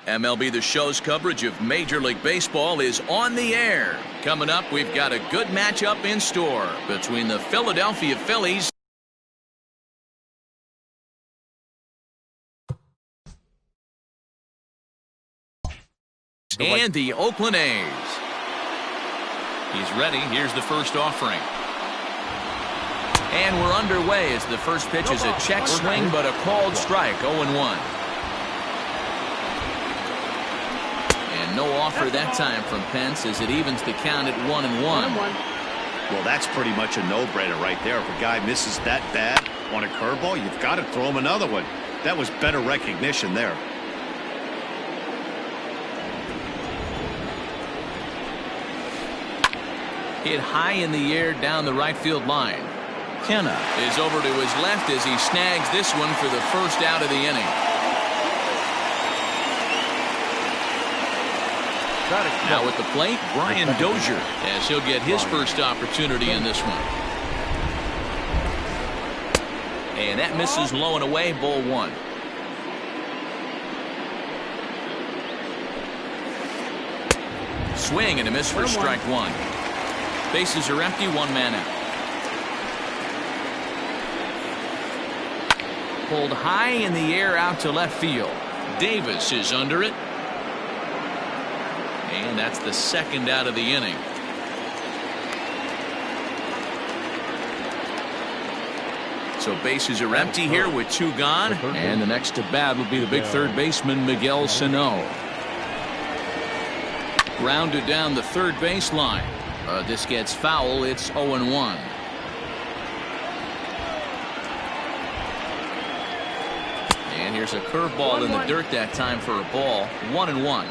MLB The Show's coverage of Major League Baseball is on the air. Coming up, we've got a good matchup in store between the Philadelphia Phillies and the Oakland A's. He's ready. Here's the first offering. And we're underway as the first pitch is a check swing, but a called strike, 0-1. And no offer that time from Pence as it evens the count at 1-1. Well, that's pretty much a no-brainer right there. If a guy misses that bad on a curveball, you've got to throw him another one. That was better recognition there. Hit high in the air down the right field line. Kenna is over to his left as he snags this one for the first out of the inning. Now at the plate, Brian Dozier, as he'll get his first opportunity in this one. And that misses low and away, ball one. Swing and a miss for strike one. Bases are empty, one man out. Pulled high in the air out to left field. Davis is under it. And that's the second out of the inning. So bases are empty here with two gone. And the next to bat will be the big third baseman, Miguel Sano. Grounded down the third baseline. This gets foul. It's 0-1. And here's a curveball in the dirt that time for a ball. 1-1.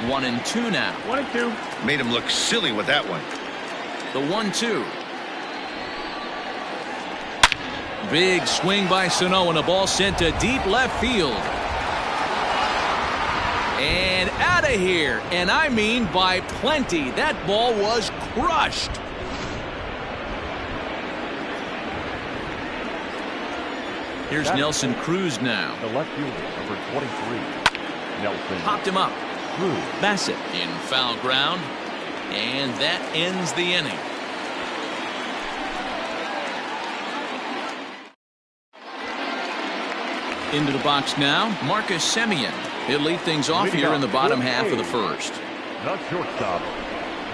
One and two now. 1-2. Made him look silly with that one. The 1-2. Big swing by Sano and a ball sent to deep left field. And out of here. And I mean by plenty. That ball was crushed. Here's Nelson Cruz now. The left fielder, number 23. Nelson. Popped him up. Bassett in foul ground. And that ends the inning. Into the box now, Marcus Semien. He'll lead things off here in the bottom half of the first. The shortstop,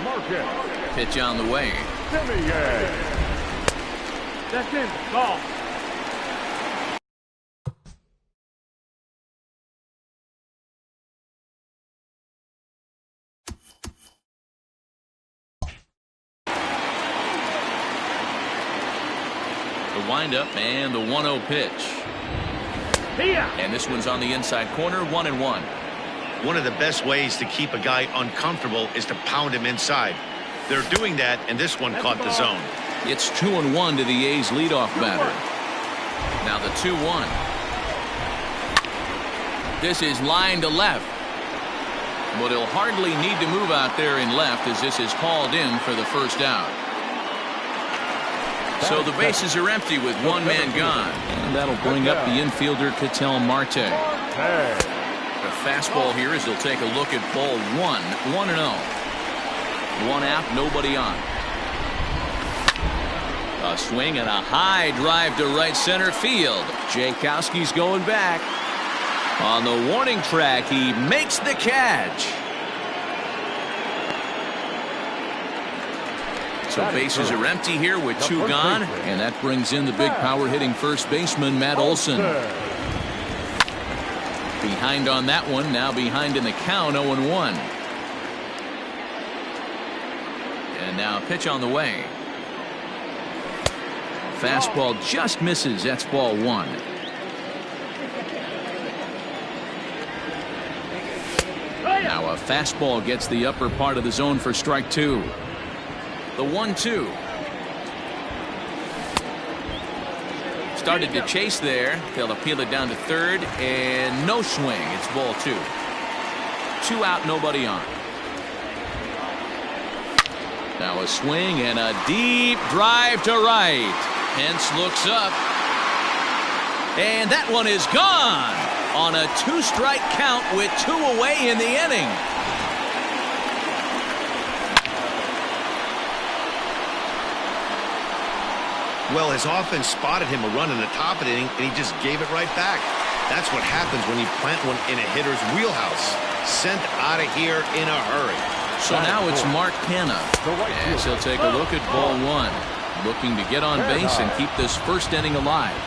Marcus. Pitch on the way. Semien. That's it. Ball. The windup and the 1-0 pitch. And this one's on the inside corner, 1-1. One of the best ways to keep a guy uncomfortable is to pound him inside. They're doing that, and this one caught the zone. It's 2-1 to the A's leadoff batter. Now the 2-1. This is line to left. But he'll hardly need to move out there in left as this is called in for the first out. So the bases are empty with one man gone. And that'll bring up the infielder, Ketel Marte. The fastball here as he'll take a look at ball one. 1-0. One out, nobody on. A swing and a high drive to right center field. Jankowski's going back. On the warning track, he makes the catch. So bases are empty here with two gone, and that brings in the big power hitting first baseman, Matt Olson. Behind on that one, now behind in the count, 0-1. And now a pitch on the way. Fastball just misses. That's ball one. Now a fastball gets the upper part of the zone for strike two. The 1-2. Started to chase there. They'll appeal it down to third, and no swing. It's ball two. Two out, nobody on. Now a swing and a deep drive to right. Pence looks up. And that one is gone on a 2-strike count with 2 away in the inning. Well, his offense spotted him a run in the top of the inning, and he just gave it right back. That's what happens when you plant one in a hitter's wheelhouse. Sent out of here in a hurry. So now it's Mark Canha, as he'll take a look at ball 1, looking to get on base and keep this first inning alive.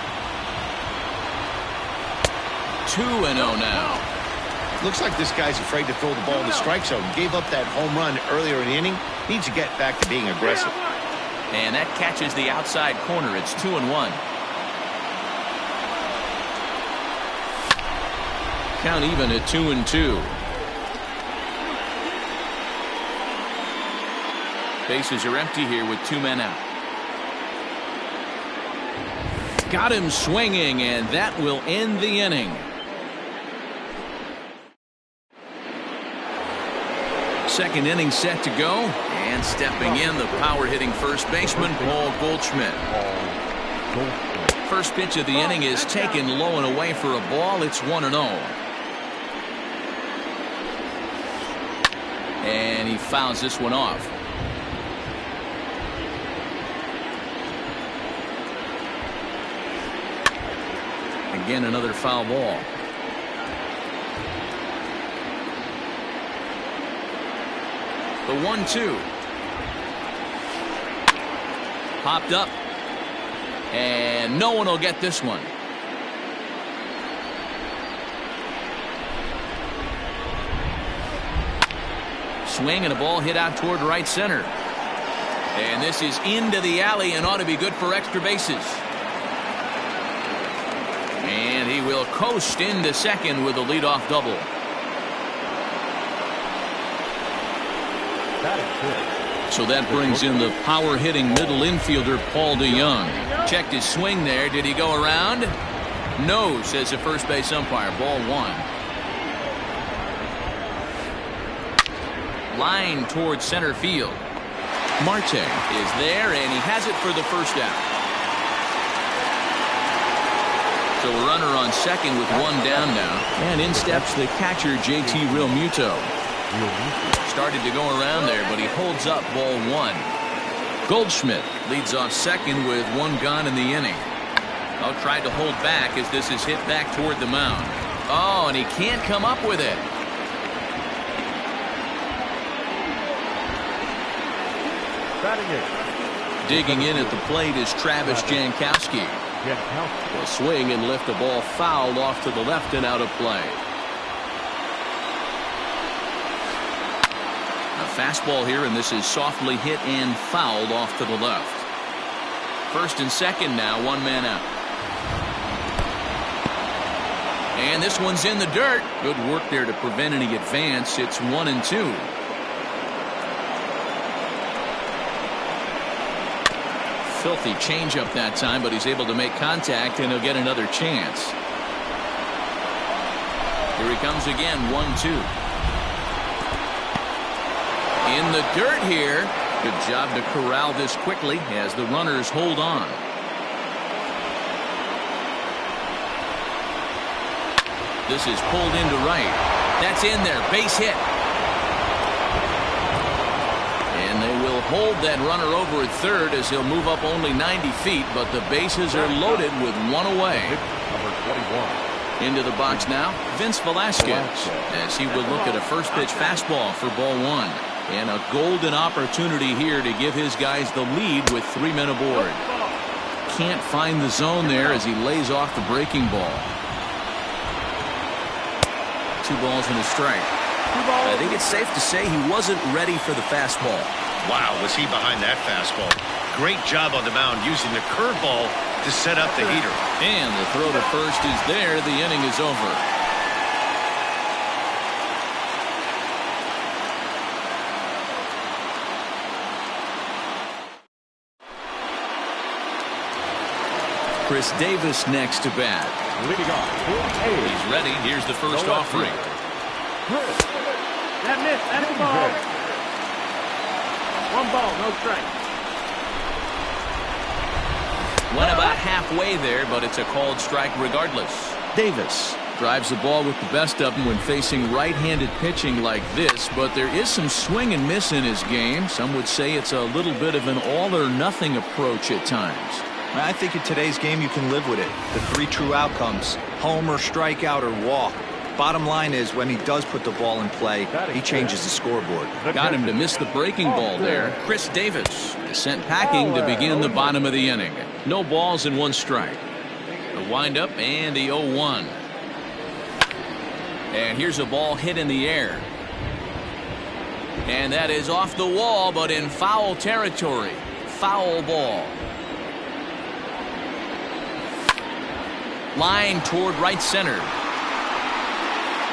2-0 now. Looks like this guy's afraid to throw the ball in the strike zone. Gave up that home run earlier in the inning. Needs to get back to being aggressive. And that catches the outside corner. It's 2-1. Count even at 2-2. Bases are empty here with 2 men out. Got him swinging, and that will end the inning. Second inning set to go, and stepping in, the power-hitting first baseman, Paul Goldschmidt. First pitch of the inning is taken low and away for a ball. It's 1-0. And he fouls this one off. Again, another foul ball. The 1-2. Popped up. And no one will get this one. Swing and a ball hit out toward right center. And this is into the alley and ought to be good for extra bases. And he will coast into second with a leadoff double. So that brings in the power-hitting middle infielder, Paul DeYoung. Checked his swing there. Did he go around? No, says the first base umpire. Ball 1. Line towards center field. Marte is there, and he has it for the first out. So a runner on second with 1 down now. And in steps the catcher, JT Realmuto. Started to go around there, but he holds up ball 1. Goldschmidt leads off second with 1 gone in the inning. Oh, tried to hold back as this is hit back toward the mound. Oh, and he can't come up with it. Digging in at the plate is Travis Jankowski. Will swing and lift the ball foul off to the left and out of play. A fastball here, and this is softly hit and fouled off to the left. First and second now, 1 man out. And this one's in the dirt. Good work there to prevent any advance. It's 1-2. Filthy changeup that time, but he's able to make contact, and he'll get another chance. Here he comes again, 1-2. In the dirt here. Good job to corral this quickly as the runners hold on. This is pulled into right. That's in there. Base hit. And they will hold that runner over at third as he'll move up only 90 feet, but the bases are loaded with 1 away. Number 21. Into the box now, Vince Velasquez, as he will look at a first pitch fastball for ball 1. And a golden opportunity here to give his guys the lead with 3 men aboard. Can't find the zone there as he lays off the breaking ball. 2 balls and a strike. I think it's safe to say he wasn't ready for the fastball. Wow, was he behind that fastball. Great job on the mound using the curveball to set up the heater. And the throw to first is there. The inning is over. Chris Davis next to bat. Leading off. He's ready. Here's the first offering. That miss. That's a ball. 1 ball, no strike. Went about halfway there, but it's a called strike regardless. Davis drives the ball with the best of them when facing right-handed pitching like this, but there is some swing and miss in his game. Some would say it's a little bit of an all-or-nothing approach at times. I think in today's game you can live with it. The three true outcomes: homer, strikeout, or walk. Bottom line is, when he does put the ball in play, he changes the scoreboard. Got him to miss the breaking ball there. Chris Davis is sent packing to begin the bottom of the inning. No balls and one strike. The windup and the 0-1. And here's a ball hit in the air. And that is off the wall, but in foul territory. Foul ball. Line toward right center.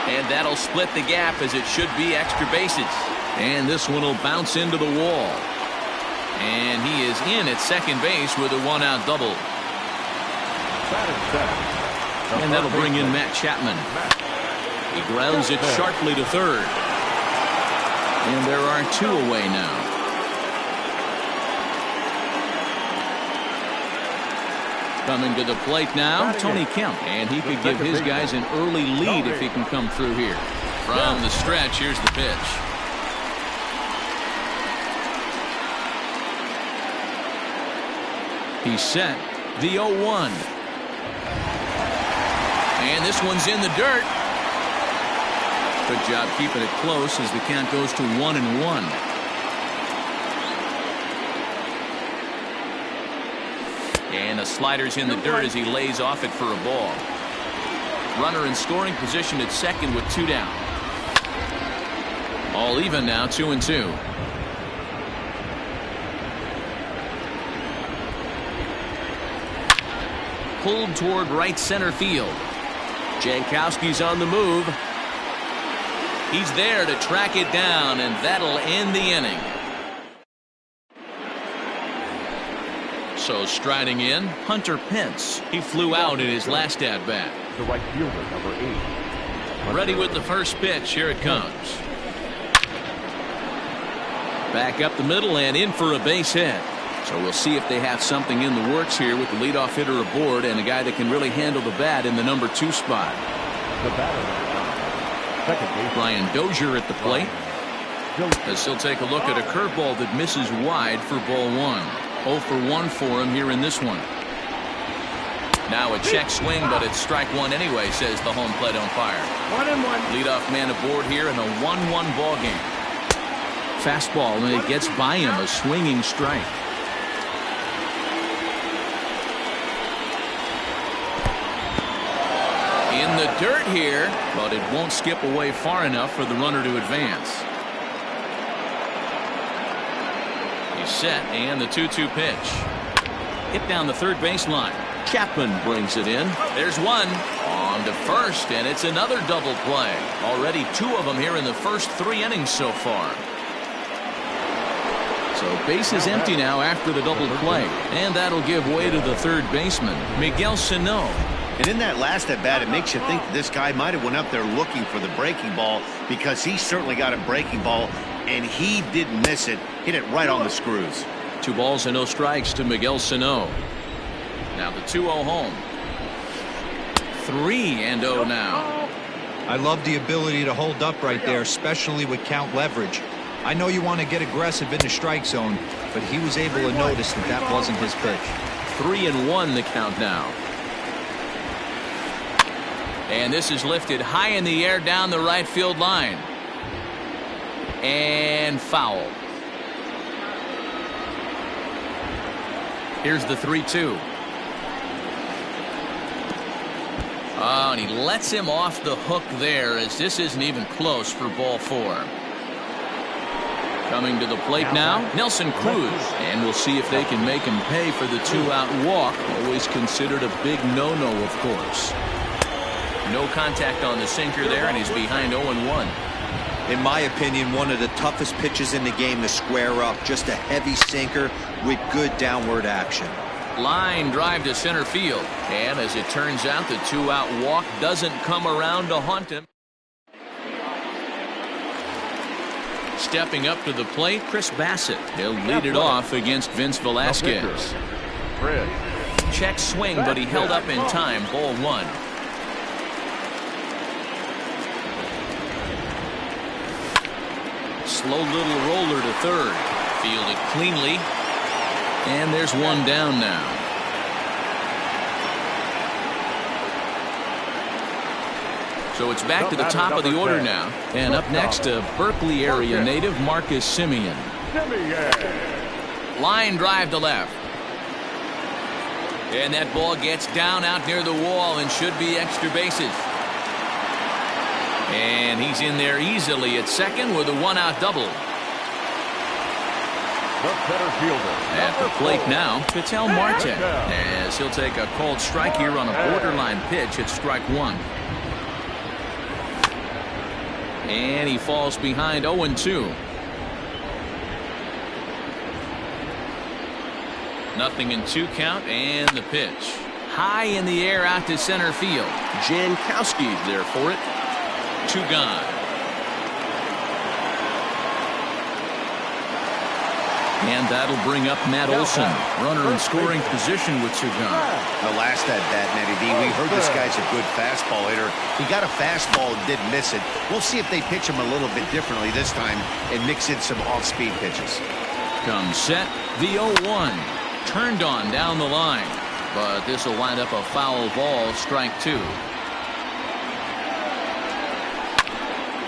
And that'll split the gap, as it should be extra bases. And this one will bounce into the wall. And he is in at second base with a one-out double. And that'll bring in Matt Chapman. He grounds it sharply to third. And there are two away now. Coming to the plate now, Tony Kemp. And he could give his guys an early lead if he can come through here. From the stretch, here's the pitch. He's set. The 0-1. And this one's in the dirt. Good job keeping it close as the count goes to 1-1. And the slider's in the dirt as he lays off it for a ball. Runner in scoring position at second with two down. All even now, 2-2. Pulled toward right center field. Jankowski's on the move. He's there to track it down, and that'll end the inning. So striding in, Hunter Pence. He flew out in his last at-bat. The right fielder, number 8. Ready with the first pitch. Here it comes. Back up the middle and in for a base hit. So we'll see if they have something in the works here with the leadoff hitter aboard and a guy that can really handle the bat in the number 2 spot. The batter, second base, Brian Dozier at the plate, as he'll take a look at a curveball that misses wide for ball 1. 0 for 1 for him here in this one. Now a check swing, but it's strike one anyway, says the home plate umpire. 1-1. Leadoff man aboard here in a 1-1 ball game. Fastball, and it gets by him, a swinging strike. In the dirt here, but it won't skip away far enough for the runner to advance. He's set, and the 2-2 pitch. Hit down the third baseline. Chapman brings it in. There's one. On to first, and it's another double play. Already 2 of them here in the first 3 innings so far. So base is empty now after the double play, and that'll give way to the third baseman, Miguel Sano. And in that last at bat, it makes you think that this guy might have went up there looking for the breaking ball, because he certainly got a breaking ball, and he didn't miss it. Hit it right on the screws. 2 balls and no strikes to Miguel Sano. Now the 2-0 home. 3-0 now. I love the ability to hold up right there, especially with count leverage. I know you want to get aggressive in the strike zone, but he was able to notice that that wasn't his pitch. 3-1 the count now. And this is lifted high in the air down the right field line. And foul. Here's the 3-2. Oh, and he lets him off the hook there, as this isn't even close for ball 4. Coming to the plate now, Nelson Cruz. And we'll see if they can make him pay for the 2-out walk. Always considered a big no-no, of course. No contact on the sinker there, and he's behind 0-1. In my opinion, one of the toughest pitches in the game to square up. Just a heavy sinker with good downward action. Line drive to center field. And as it turns out, the 2-out walk doesn't come around to haunt him. Stepping up to the plate, Chris Bassett. He'll lead it off against Vince Velasquez. check swing, but he held up in time. Ball 1. Slow little roller to third. Fielded cleanly. And there's one down now. So it's back to the top of the order now. And up next, a Berkeley area native, Marcus Simeon. Line drive to left. And that ball gets down out near the wall and should be extra bases. And he's in there easily at second with a one-out double. At the plate now, Ketel Marte, as he'll take a called strike here on a borderline pitch at strike 1. And he falls behind 0-2. Nothing in 2 count, and the pitch. High in the air out to center field. Jankowski's there for it. 2 gone. And that'll bring up Matt Olson, runner in scoring position with Cigar. The last at bat, Matty D, we heard this guy's a good fastball hitter. He got a fastball and didn't miss it. We'll see if they pitch him a little bit differently this time and mix in some off-speed pitches. Comes set, the 0-1. Turned on down the line, but this will wind up a foul ball, strike 2.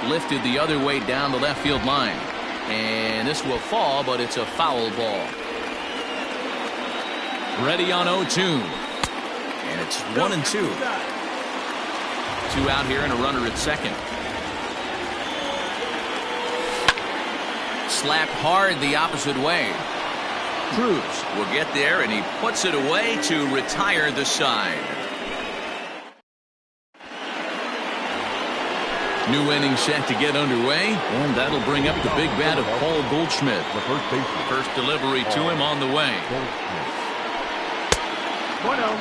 Lifted the other way down the left field line. And this will fall, but it's a foul ball. Ready on 0-2. And it's 1-2. 2 out here and a runner at second. Slapped hard the opposite way. Cruz will get there, and he puts it away to retire the side. New inning set to get underway, and that'll bring up the big bat of Paul Goldschmidt. First delivery to him on the way. 1-0.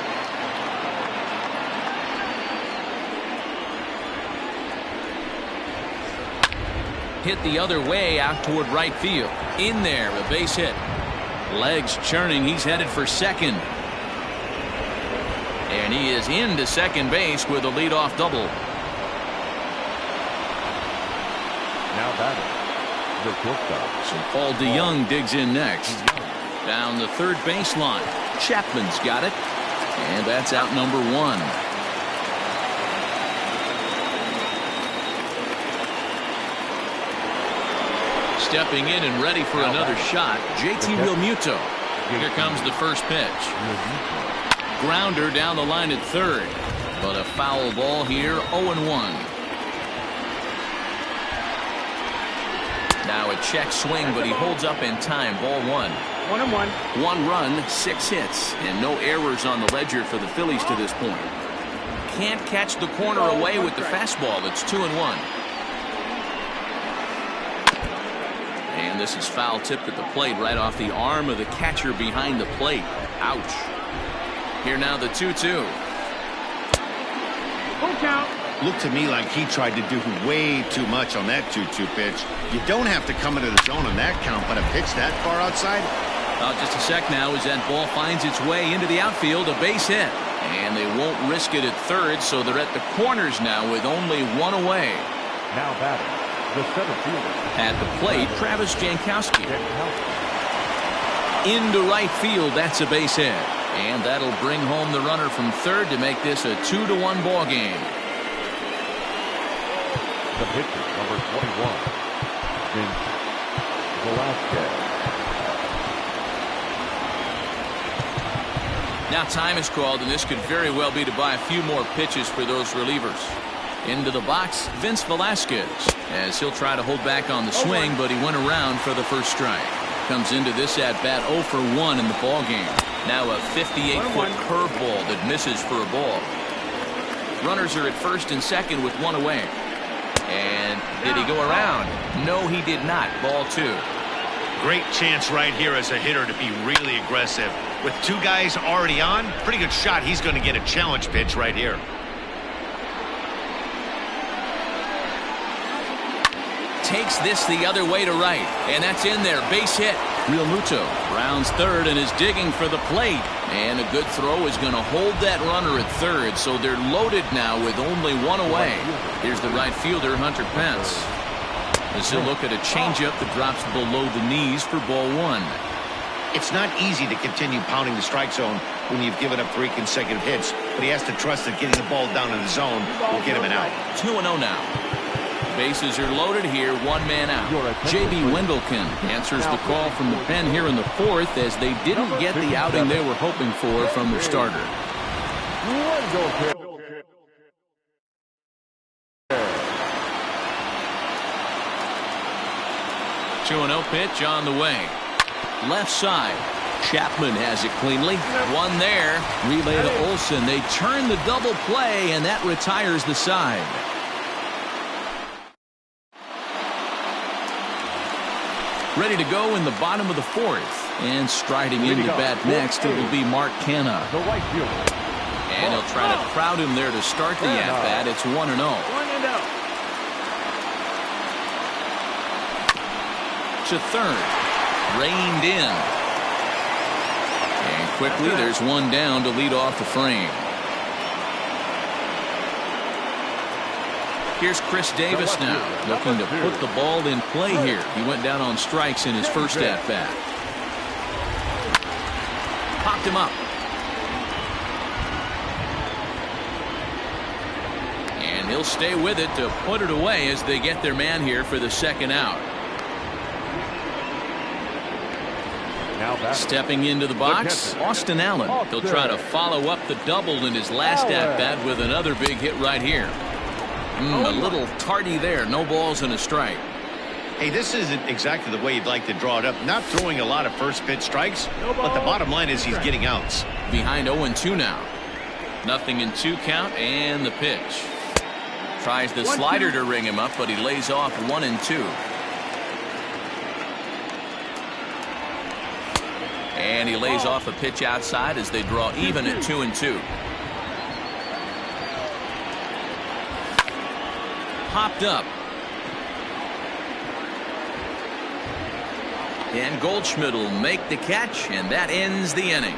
Hit the other way out toward right field. In there, a base hit. Legs churning, he's headed for second. And he is into second base with a leadoff double. Now batting, the shortstop. So Paul DeYoung digs in next. Down the third baseline. Chapman's got it. And that's out number 1. Stepping in and ready for another shot, JT Realmuto. Here comes the first pitch. Grounder down the line at third. But a foul ball here, 0-1. Now a check swing, but he holds up in time. Ball 1. 1-1. 1 run, 6 hits, and no errors on the ledger for the Phillies to this point. Can't catch the corner away with the fastball. It's 2-1. And this is foul tipped at the plate right off the arm of the catcher behind the plate. Ouch. Here now the 2-2. Full count. Looked to me like he tried to do way too much on that 2-2 pitch. You don't have to come into the zone on that count, but a pitch that far outside? Just a sec now as that ball finds its way into the outfield, a base hit. And they won't risk it at third, so they're at the corners now with only 1 away. Now batting, the center fielder. At the plate, Travis Jankowski. Into right field, that's a base hit. And that'll bring home the runner from third to make this a 2-1 ball game. The pitcher, number 21, Vince Velasquez. Now time is called, and this could very well be to buy a few more pitches for those relievers. Into the box, Vince Velasquez, as he'll try to hold back on the swing, but he went around for the first strike. Comes into this at-bat 0 for 1 in the ball game. Now a 58-foot curveball that misses for a ball. Runners are at first and second with 1 away. And did he go around? No, he did not. Ball 2. Great chance right here as a hitter to be really aggressive. With 2 guys already on, pretty good shot. He's going to get a challenge pitch right here. takes this the other way to right. And that's in there. Base hit. Real Muto rounds third and is digging for the plate. And a good throw is going to hold that runner at third. So they're loaded now with only one away. Here's the right fielder, Hunter Pence. As he'll look at a changeup that drops below the knees for ball one. It's not easy to continue pounding the strike zone when you've given up 3 consecutive hits, but he has to trust that getting the ball down in the zone will get him an out. 2-0 now. Bases are loaded here, one man out. J.B. Wendelken answers the call from the pen here in the fourth as they didn't get the outing they were hoping for from their starter. 2-0 pitch on the way. Left side. Chapman has it cleanly. One there. Relay to Olsen. They turn the double play, and that retires the side. Ready to go in the bottom of the fourth. And striding into bat next, it will be Mark Canha. And he'll try to crowd him there to start the at-bat. It's 1-0. To third. Reined in. And quickly there's one down to lead off the frame. Here's Chris Davis now, looking to put the ball in play here. He went down on strikes in his first at-bat. Popped him up. And he'll stay with it to put it away as they get their man here for the second out. Stepping into the box, Austin Allen. He'll try to follow up the double in his last at-bat with another big hit right here. A little tardy there. No balls and a strike. Hey, this isn't exactly the way you'd like to draw it up. Not throwing a lot of first pitch strikes, but the bottom line is he's getting outs. Behind 0-2 now. 0-2 count and the pitch. Tries the slider to ring him up, but he lays off 1-2. And he lays off a pitch outside as they draw even at 2-2. Popped up. And Goldschmidt will make the catch, and that ends the inning.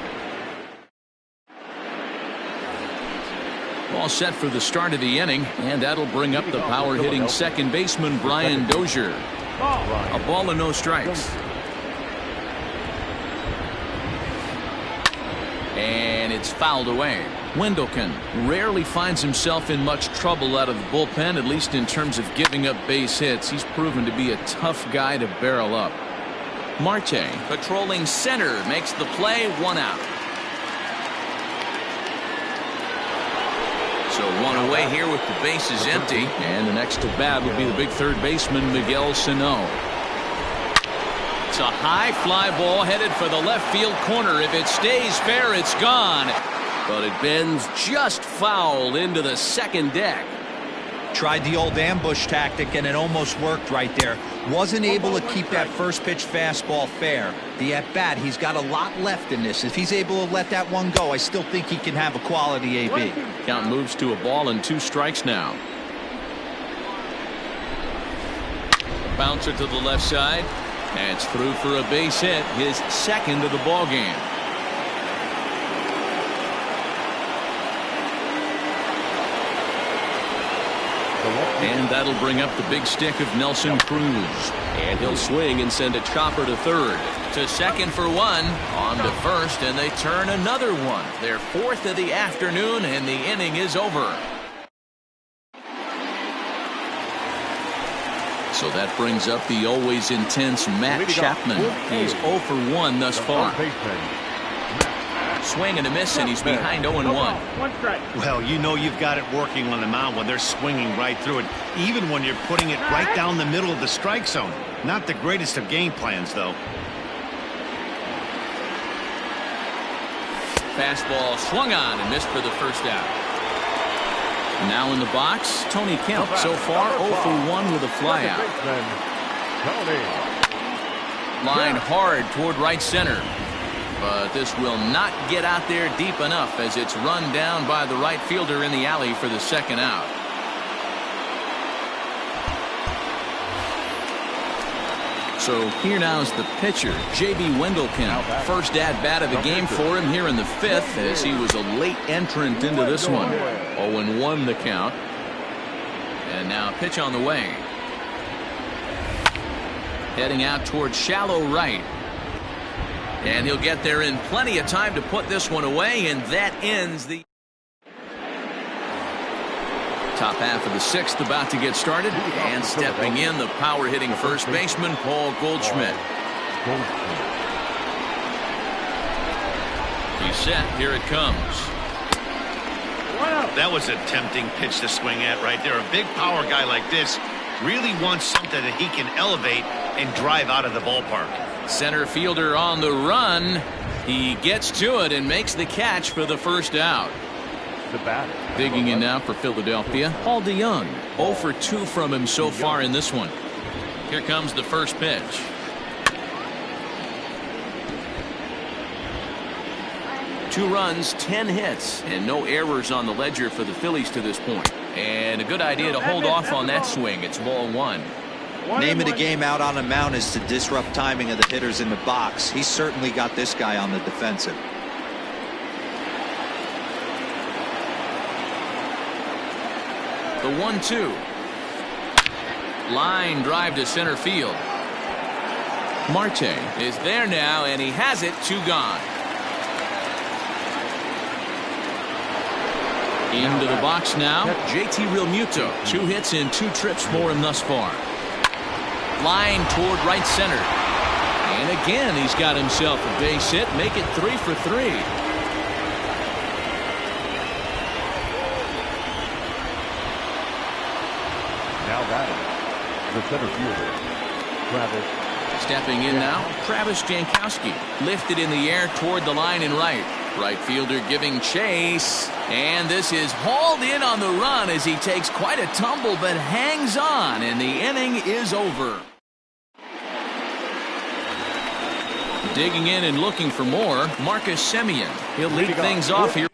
All set for the start of the inning, and that'll bring up the power-hitting second baseman Brian Dozier. A ball and no strikes. And it's fouled away. Wendelken rarely finds himself in much trouble out of the bullpen, at least in terms of giving up base hits. He's proven to be a tough guy to barrel up. Marte, patrolling center, makes the play, 1 out. So 1 away here with the bases empty. And the next to bat will be the big third baseman, Miguel Sano. It's a high fly ball headed for the left field corner. If it stays fair, it's gone. But it bends just foul into the second deck. Tried the old ambush tactic, and it almost worked right there. Wasn't able to keep that first pitch fastball fair. The at-bat, he's got a lot left in this. If he's able to let that one go, I still think he can have a quality AB. Count moves to a ball and 2 strikes now. A bouncer to the left side. And it's through for a base hit, his second of the ball game. And that'll bring up the big stick of Nelson Cruz. And he'll swing and send a chopper to third. To second for 1. On to first, and they turn another one. Their 4th of the afternoon, and the inning is over. So that brings up the always intense Matt Chapman. He's 0 for 1 thus far. Swing and a miss, and he's behind 0-1. Well, you know you've got it working on the mound when they're swinging right through it, even when you're putting it right down the middle of the strike zone. Not the greatest of game plans, though. Fastball swung on and missed for the first out. Now in the box, Tony Kemp. So far, 0 for 1 with a flyout. Line hard toward right center. But this will not get out there deep enough as it's run down by the right fielder in the alley for the second out. So here now is the pitcher, J.B. Wendelken. First at-bat of the game for him here in the 5th, as he was a late entrant into this one. 0-1 the count. And now pitch on the way. Heading out towards shallow right. And he'll get there in plenty of time to put this one away, and that ends the top half of the 6th about to get started. And stepping in, the power-hitting first baseman, Paul Goldschmidt. He's set. Here it comes. That was a tempting pitch to swing at right there. A big power guy like this really wants something that he can elevate and drive out of the ballpark. Center fielder on the run. He gets to it and makes the catch for the first out. The batter. Digging in now for Philadelphia, Paul DeYoung. 0 for 2 from him so far in this one. Here comes the first pitch. Two runs, 10 hits, and no errors on the ledger for the Phillies to this point. And a good idea to hold off on that swing. It's ball 1. Name of the game out on the mound is to disrupt timing of the hitters in the box. He's certainly got this guy on the defensive. The 1-2. Line drive to center field. Marte is there now, and he has it. 2 gone. Into the box now, JT Realmuto. 2 hits and 2 trips for him thus far. Line toward right center. And again, he's got himself a base hit. Make it 3 for 3. Now batting, the center fielder, Travis. Stepping in now, Travis Jankowski. Lifted in the air toward the line and right. Right fielder giving chase. And this is hauled in on the run as he takes quite a tumble but hangs on, and the inning is over. Digging in and looking for more, Marcus Semien. He'll lead things off here.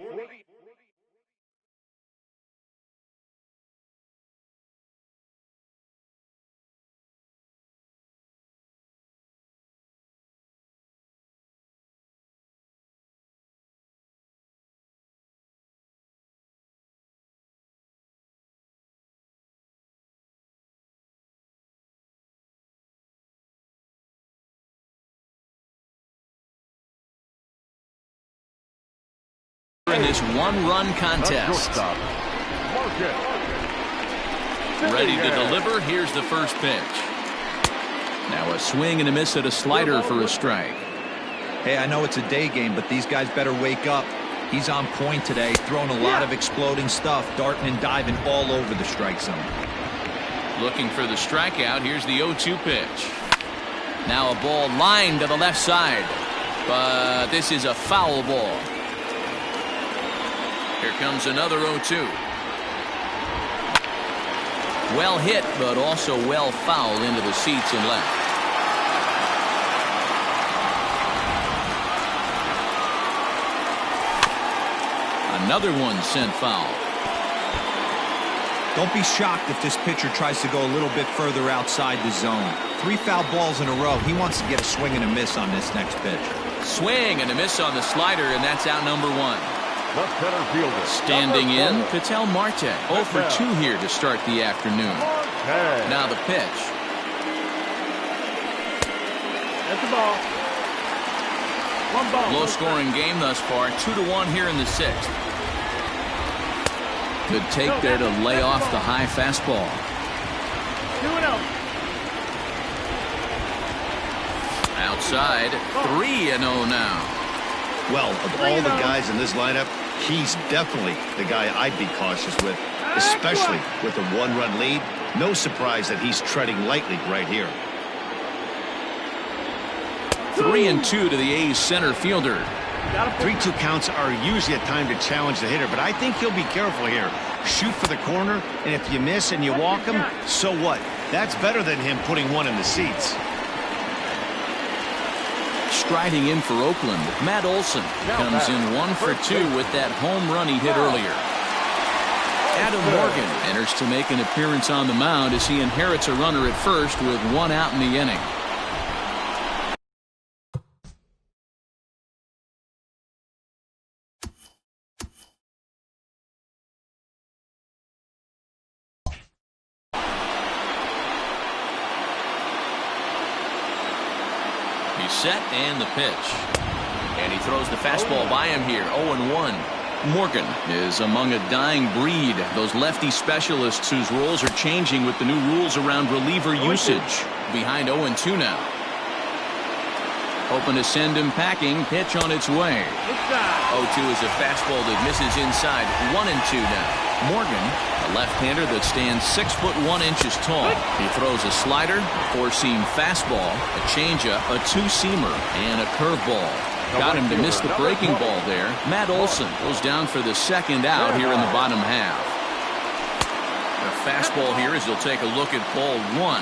In this one-run contest. Ready to deliver. Here's the first pitch. Now a swing and a miss at a slider for a strike. Hey, I know it's a day game, but these guys better wake up. He's on point today, throwing a lot of exploding stuff, darting and diving all over the strike zone. Looking for the strikeout. Here's the 0-2 pitch. Now a ball lined to the left side, but this is a foul ball. Here comes another 0-2. Well hit, but also well fouled into the seats and left. Another one sent foul. Don't be shocked if this pitcher tries to go a little bit further outside the zone. 3 foul balls in a row. He wants to get a swing and a miss on this next pitch. Swing and a miss on the slider, and that's out number 1. The center fielder. Standing in, Ketel Marte. 0 for 2 here to start the afternoon. Now the pitch. That's the ball. 1 ball. Low-scoring game thus far. 2-1 here in the 6th. Good take there to lay off the high fastball. 2-0. Outside, 3-0 now. Well, of all the guys in this lineup, he's definitely the guy I'd be cautious with, especially with a 1-run lead. No surprise that he's treading lightly right here. 3-2 to the A's center fielder. 3-2 counts are usually a time to challenge the hitter, but I think he'll be careful here. Shoot for the corner, and if you miss and you walk him, so what? That's better than him putting one in the seats. Striding in for Oakland, Matt Olson comes in 1 for 2 with that home run he hit earlier. Adam Morgan enters to make an appearance on the mound as he inherits a runner at first with 1 out in the inning. He's set and the pitch. And he throws the fastball by him here. 0-1. Morgan is among a dying breed. Those lefty specialists whose roles are changing with the new rules around reliever usage. Behind 0-2 now. Hoping to send him packing. Pitch on its way. 0-2 is a fastball that misses inside. 1-2 now. Morgan, a left-hander that stands 6'1" tall. He throws a slider, a four-seam fastball, a changeup, a two-seamer, and a curveball. Got him to miss the breaking ball there. Matt Olson goes down for the second out here in the bottom half. The fastball here as he'll take a look at ball 1-0.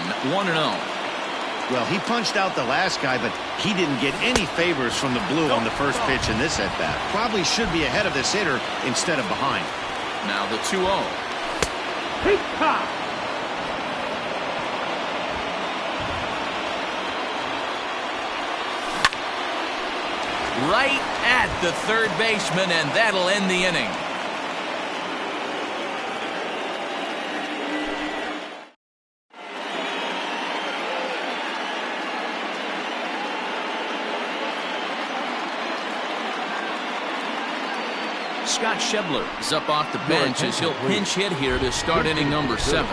Well, he punched out the last guy, but he didn't get any favors from the blue on the first pitch in this at-bat. Probably should be ahead of this hitter instead of behind. Now the 2-0. Right at the third baseman, and that'll end the inning. Scott Schebler is up off the bench as he'll pinch hit here to start inning number 7.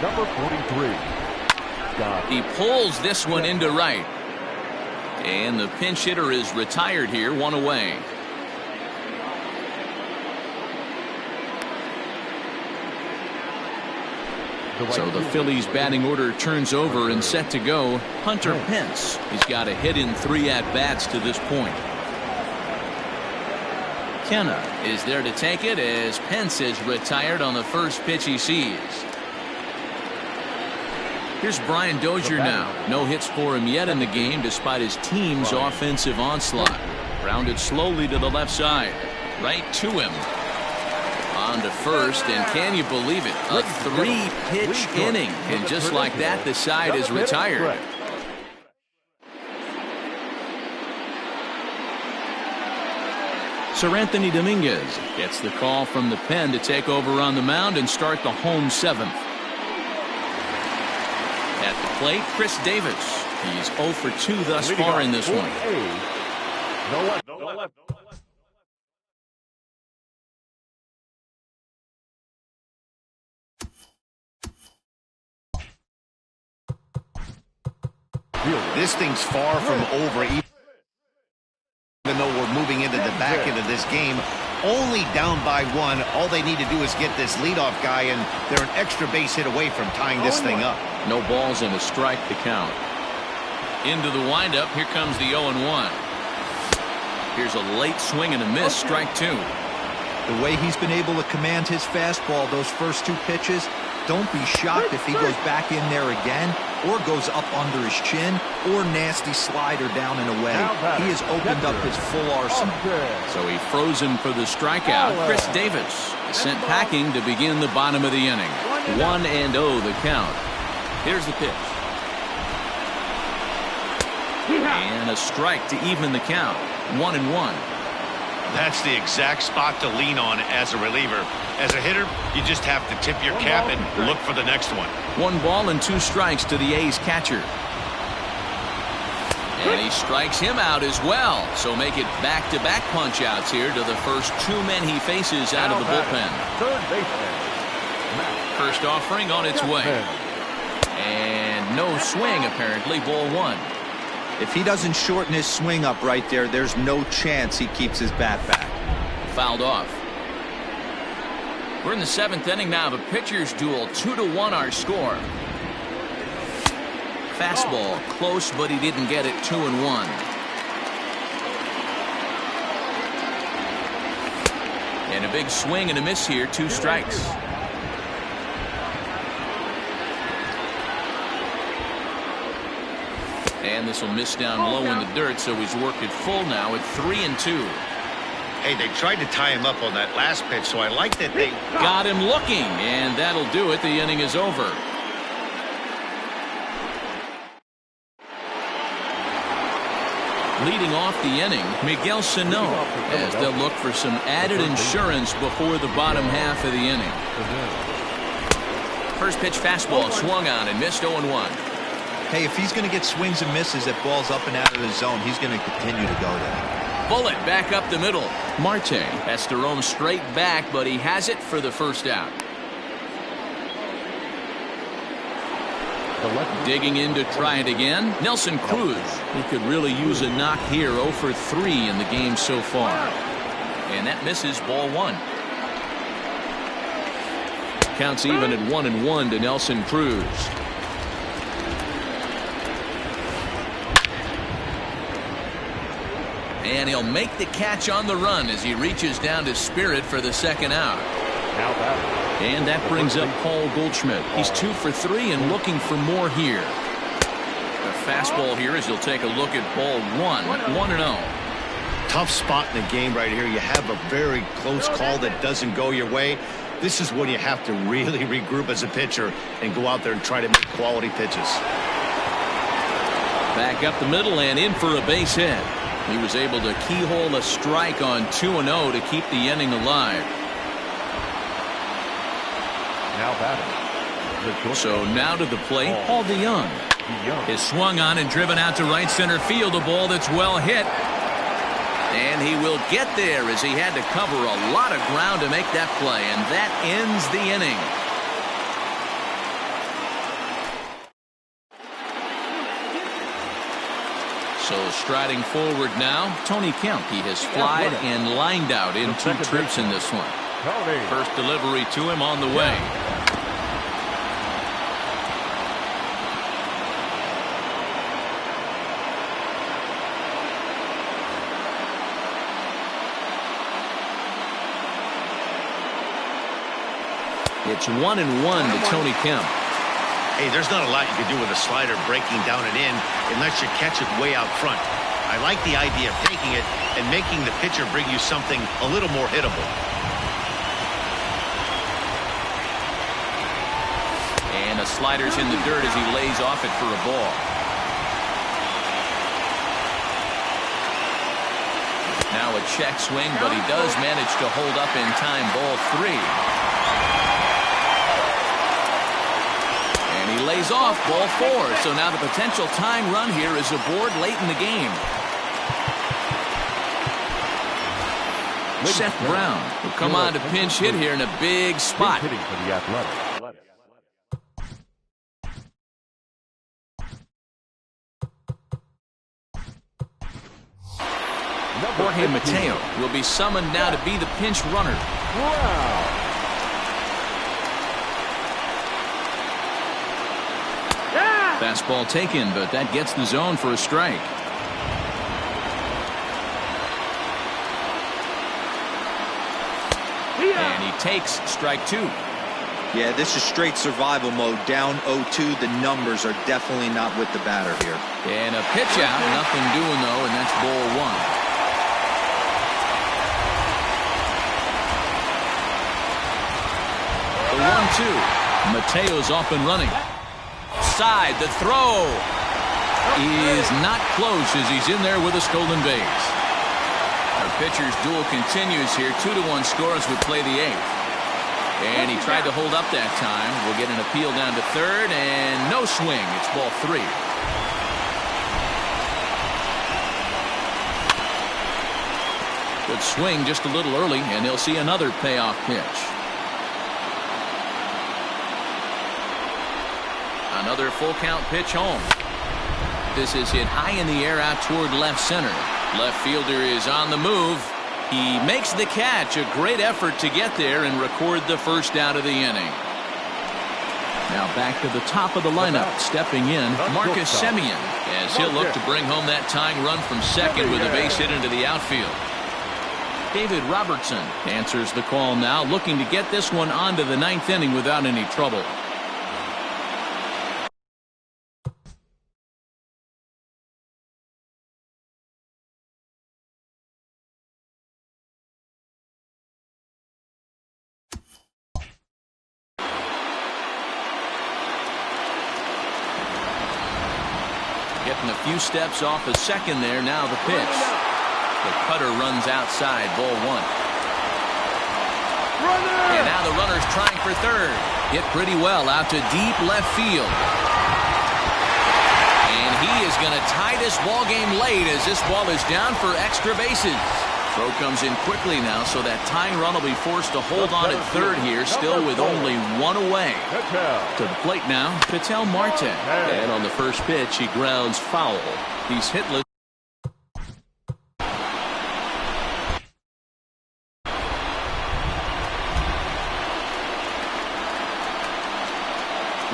Number 43. He pulls this one into right. And the pinch hitter is retired here, one away. So the Phillies batting order turns over and set to go. Hunter Pence. He's got a hit in 3 at-bats to this point. Kenna is there to take it as Pence is retired on the first pitch he sees. Here's Brian Dozier now. No hits for him yet in the game despite his team's offensive onslaught. Grounded slowly to the left side. Right to him. On to first, and can you believe it? A 3-pitch inning. And just like that, the side is retired. Sir Anthony Dominguez gets the call from the pen to take over on the mound and start the home 7th. At the plate, Chris Davis. He's 0 for 2 thus far in this one. No left. This thing's far from over, even though we're moving into the back end of this game. Only down by 1. All they need to do is get this leadoff guy, and they're an extra base hit away from tying this thing up. No balls and a strike to count. Into the windup. Here comes the 0-1. Here's a late swing and a miss. Strike 2. The way he's been able to command his fastball those first 2 pitches, don't be shocked if he goes back in there again or goes up under his chin or nasty slider down and away. He has opened up his full arsenal. So he froze him for the strikeout. Chris Davis is sent packing to begin the bottom of the inning. 1-0 the count. Here's the pitch. And a strike to even the count. 1-1. That's the exact spot to lean on as a reliever. As a hitter, you just have to tip your cap and look for the next one. 1 ball and 2 strikes to the A's catcher. And he strikes him out as well. So make it back-to-back punch-outs here to the first 2 men he faces out of the bullpen. Third baseman. First offering on its way. And no swing, apparently. Ball 1. If he doesn't shorten his swing up right there, there's no chance he keeps his bat back. Fouled off. We're in the 7th inning now of a pitcher's duel. 2-1 our score. Fastball close, but he didn't get it. 2-1. And a big swing and a miss here. 2 strikes. And this will miss down low in the dirt, so he's worked it full now at 3-2. Hey, they tried to tie him up on that last pitch, so I like that they got him looking, and that'll do it. The inning is over. Leading off the inning, Miguel Sano, as they'll look for some added insurance before the bottom half of the inning. First pitch fastball swung on and missed. 0-1. Hey, if he's going to get swings and misses at balls up and out of the zone, he's going to continue to go there. Bullet back up the middle. Marte has to roam straight back, but he has it for the first out. Digging in to try it again. Nelson Cruz. He could really use a knock here. 0 for 3 in the game so far. And that misses, ball 1. Counts even at 1-1 to Nelson Cruz. And he'll make the catch on the run as he reaches down to Spirit for the second out. And that brings up Paul Goldschmidt. He's 2 for 3 and looking for more here. The fastball here as he'll take a look at ball 1. 1-0. Tough spot in the game right here. You have a very close call that doesn't go your way. This is when you have to really regroup as a pitcher and go out there and try to make quality pitches. Back up the middle and in for a base hit. He was able to keyhole a strike on 2-0 to keep the inning alive. Now batting. So now to the plate, Paul DeYoung. Is swung on and driven out to right center field. A ball that's well hit. And he will get there as he had to cover a lot of ground to make that play. And that ends the inning. So striding forward now, Tony Kemp. He has flied and lined out in 2 trips in this one. First delivery to him on the way. It's 1-1 to Tony Kemp. Hey, there's not a lot you can do with a slider breaking down and in unless you catch it way out front. I like the idea of taking it and making the pitcher bring you something a little more hittable. And the slider's in the dirt as he lays off it for a ball. Now a check swing, but he does manage to hold up in time. Ball 3. And he lays off ball 4. So now the potential tying run here is aboard late in the game. Seth Brown will come on to pinch hit here in a big spot. Hitting for the Athletics. Jorge Mateo will be summoned now to be the pinch runner. Wow. Fastball taken, but that gets the zone for a strike. And he takes strike 2. Yeah, this is straight survival mode. Down 0-2. The numbers are definitely not with the batter here. And a pitch out. Nothing doing, though, and that's ball 1. The 1-2. Mateo's off and running. Side, the throw is not close as he's in there with a stolen base. Our pitcher's duel continues here. 2-1 score as we play the 8th. And he tried to hold up that time. We'll get an appeal down to third, and no swing. It's ball 3. Good swing just a little early, and he'll see another payoff pitch. Another full count pitch home. This is hit high in the air out toward left center. Left fielder is on the move. He makes the catch. A great effort to get there and record the first out of the inning. Now back to the top of the lineup. Stepping in, Marcus Semien, as he'll look to bring home that tying run from second with a base hit into the outfield. David Robertson answers the call now, looking to get this one onto the 9th inning without any trouble. Getting a few steps off a second there. Now the pitch. The cutter runs outside. Ball 1. And now the runner's trying for third. Hit pretty well out to deep left field. going to tie this ball game late as this ball is down for extra bases. Throw comes in quickly now, so that tying run will be forced to hold on at third here, still with only one away. To the plate now, Ketel Marte. And on the first pitch, he grounds foul. He's hitless.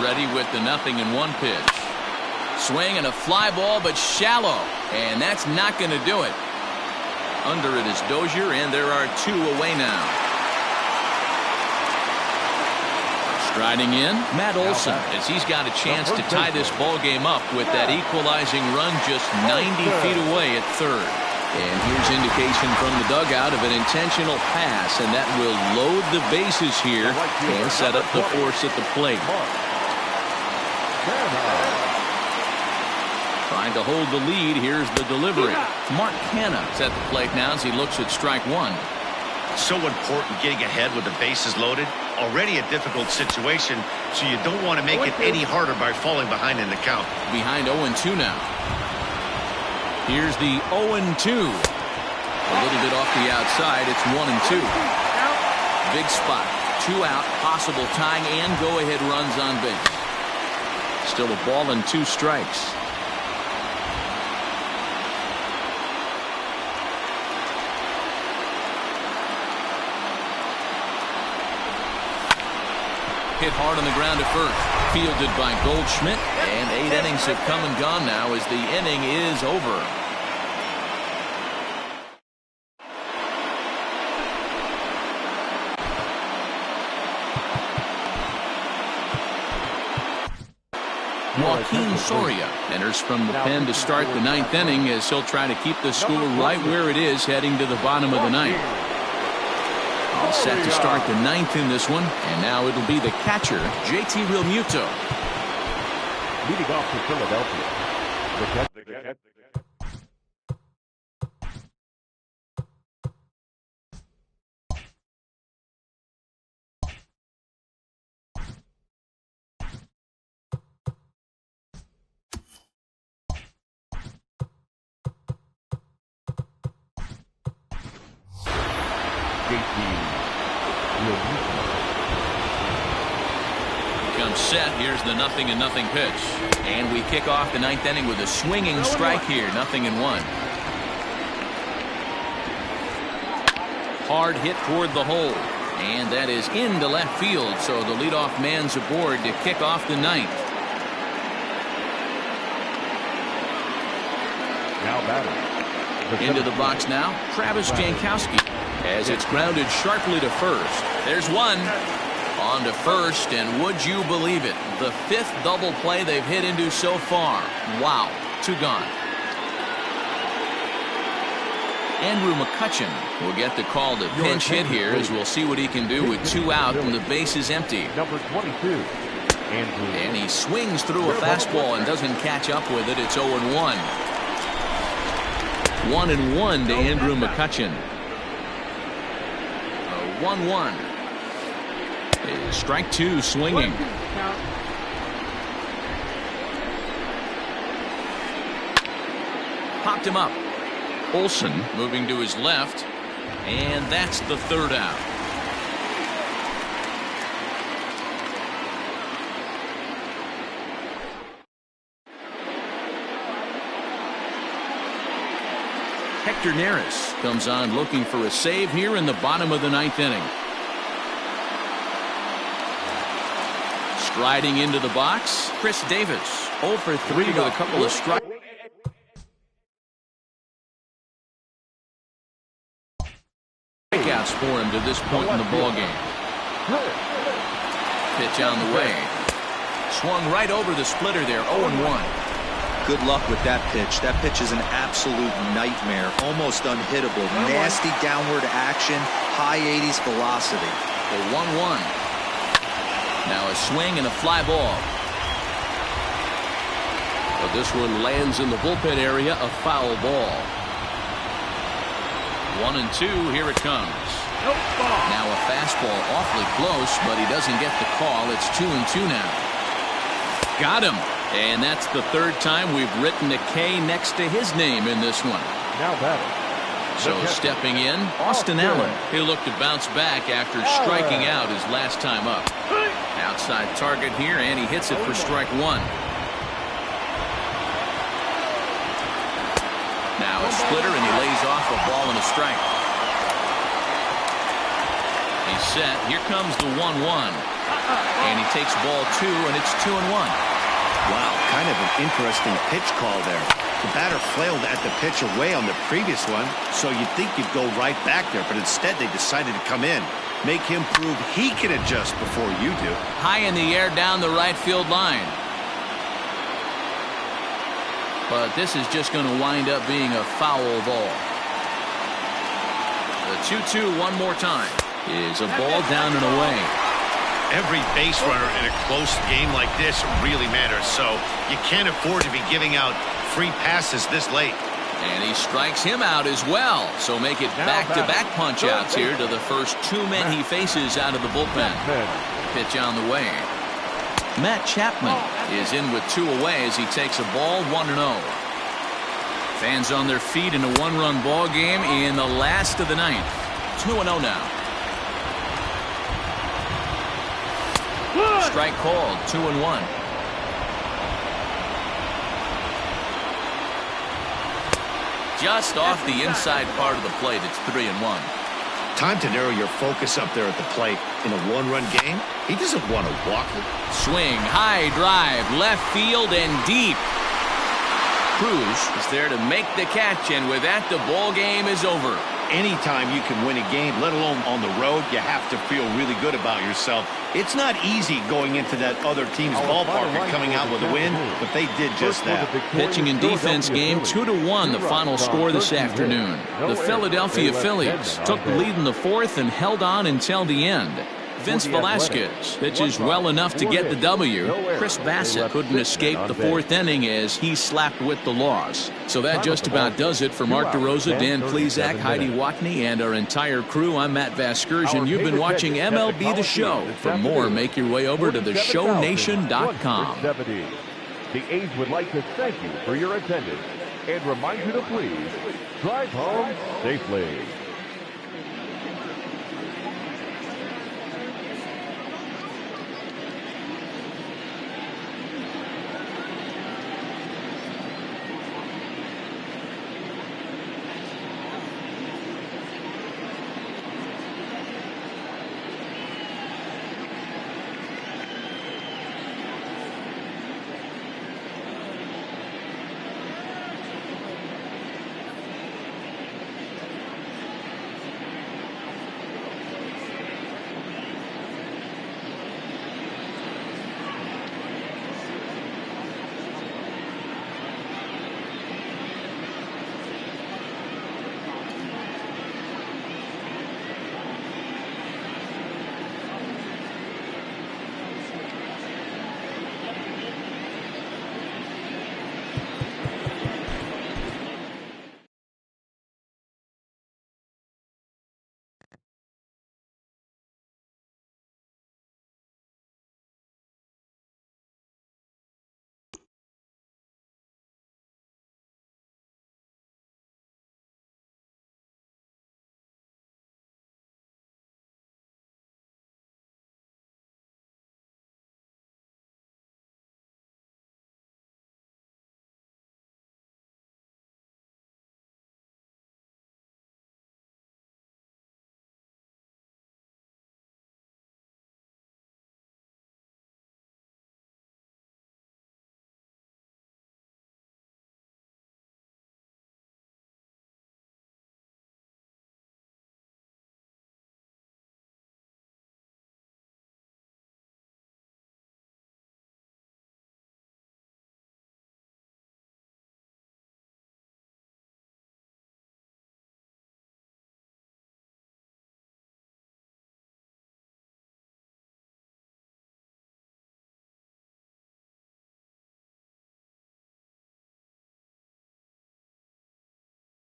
Ready with the 0-1 pitch. Swing and a fly ball, but shallow. And that's not going to do it. Under it is Dozier, and there are two away now. Striding in, Matt Olson, as he's got a chance to tie this ball game up with that equalizing run just 90 feet away at third. And here's indication from the dugout of an intentional pass, and that will load the bases here and set up the force at the plate. Trying to hold the lead. Here's the delivery. Mark Canna's at the plate now as he looks at strike one. So important getting ahead with the bases loaded. Already a difficult situation, so you don't want to make it any harder by falling behind in the count. Behind 0-2 now. Here's the 0-2. A little bit off the outside. It's 1-2. Big spot. 2 out. Possible tying and go-ahead runs on base. Still a ball and 2 strikes. Hit hard on the ground at first. Fielded by Goldschmidt. And 8 innings have come and gone now as the inning is over. Joaquin Soria enters from the pen to start the 9th inning as he'll try to keep the score right where it is heading to the bottom of the 9th. All set to start the 9th in this one, and now it'll be the catcher, JT Realmuto. Leading off to Philadelphia. Comes set. Here's the 0-0 pitch. And we kick off the 9th inning with a swinging strike here. 0-1. Hard hit toward the hole. And that is into left field. So the leadoff man's aboard to kick off the 9th. Now batting. Into the box now, Travis Jankowski. As it's grounded sharply to first. There's one. On to first, and would you believe it? The 5th double play they've hit into so far. Wow. 2 gone. Andrew McCutcheon will get the call to pinch hit here as we'll see what he can do with 2 out and the base is empty. Number 22. And he swings through a fastball and doesn't catch up with it. It's 0-1. 1-1 to Andrew McCutcheon. 1-1. Strike 2 swinging. Popped him up. Olson moving to his left. And that's the 3rd out. Hector Neris comes on looking for a save here in the bottom of the 9th inning. Striding into the box, Chris Davis. 0 for 3 with a couple of strikes. Strikeouts for him to this point in the ballgame. Pitch on the way. Swung right over the splitter there, 0-1. Good luck with that pitch. That pitch is an absolute nightmare. Almost unhittable. Nasty downward action. High 80s velocity. The 1-1. Now a swing and a fly ball. But this one lands in the bullpen area, a foul ball. 1-2, here it comes. Now a fastball awfully close, but he doesn't get the call. It's 2-2 now. Got him. And that's the third time we've written a K next to his name in this one. Now batting. So stepping in, Austin Allen. He'll look to bounce back after striking out his last time up. Outside target here, and he hits it for strike one. Now a splitter, and he lays off a ball and a strike. He's set. Here comes the 1-1. And he takes ball two, and it's 2-1. Wow, kind of an interesting pitch call there. The batter flailed at the pitch away on the previous one, so you'd think you'd go right back there, but instead they decided to come in. Make him prove he can adjust before you do. High in the air down the right field line. But this is just going to wind up being a foul ball. The 2-2 one more time is a ball down and away. Every base runner in a close game like this really matters, so you can't afford to be giving out free passes this late. And he strikes him out as well. So make it back-to-back punch-outs here to the first two men he faces out of the bullpen. Pitch on the way. Matt Chapman is in with two away as he takes a ball 1-0. Fans on their feet in a one-run ball game in the last of the ninth. 2-0 now. Strike called, 2-1. Just off the inside part of the plate, it's 3-1. Time to narrow your focus up there at the plate. In a one-run game, he doesn't want to walk it. Swing, high drive, left field and deep. Cruz is there to make the catch, and with that, the ball game is over. Anytime you can win a game, let alone on the road, you have to feel really good about yourself. It's not easy going into that other team's ballpark and coming out with a win, but they did just that. Pitching and defense game, 2-1 the final score this afternoon. The Philadelphia Phillies took the lead in the fourth and held on until the end. Vince Velasquez pitches well enough to get the W. Chris Bassett couldn't escape the fourth inning as he slapped with the loss. So that just about does it for Mark DeRosa, Dan Plesac, Heidi Watney, and our entire crew. I'm Matt Vasgersian. You've been watching MLB The Show. For more, make your way over to theshownation.com. The A's would like to thank you for your attendance and remind you to please drive home safely.